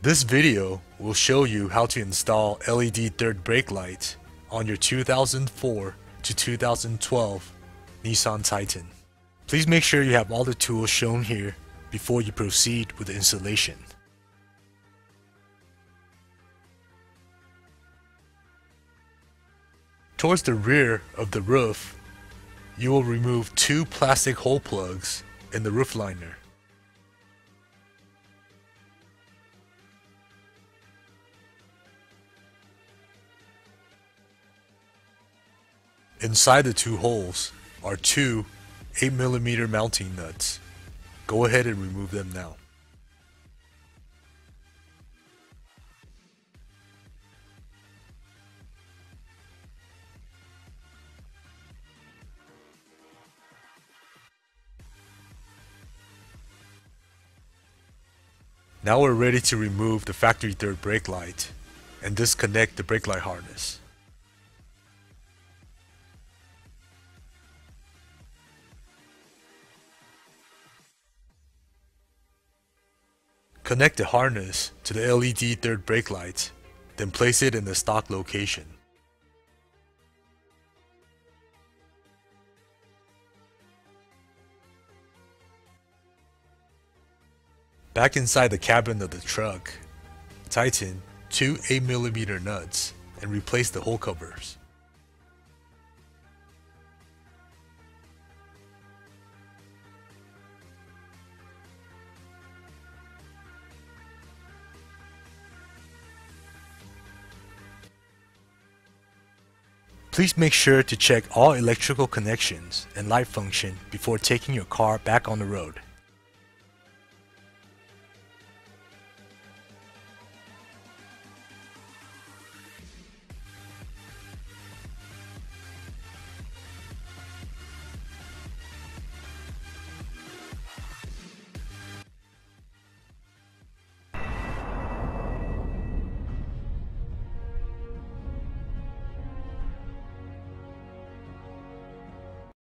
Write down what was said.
This video will show you how to install LED third brake light on your 2004 to 2012 Nissan Titan. Please make sure you have all the tools shown here before you proceed with the installation. Towards the rear of the roof, you will remove two plastic hole plugs in the roof liner. Inside the two holes are two 8mm mounting nuts. Go ahead and remove them now. Now we're ready to remove the factory third brake light and disconnect the brake light harness. Connect the harness to the LED third brake light, then place it in the stock location. Back inside the cabin of the truck, tighten two 8mm nuts and replace the hole covers. Please make sure to check all electrical connections and light function before taking your car back on the road.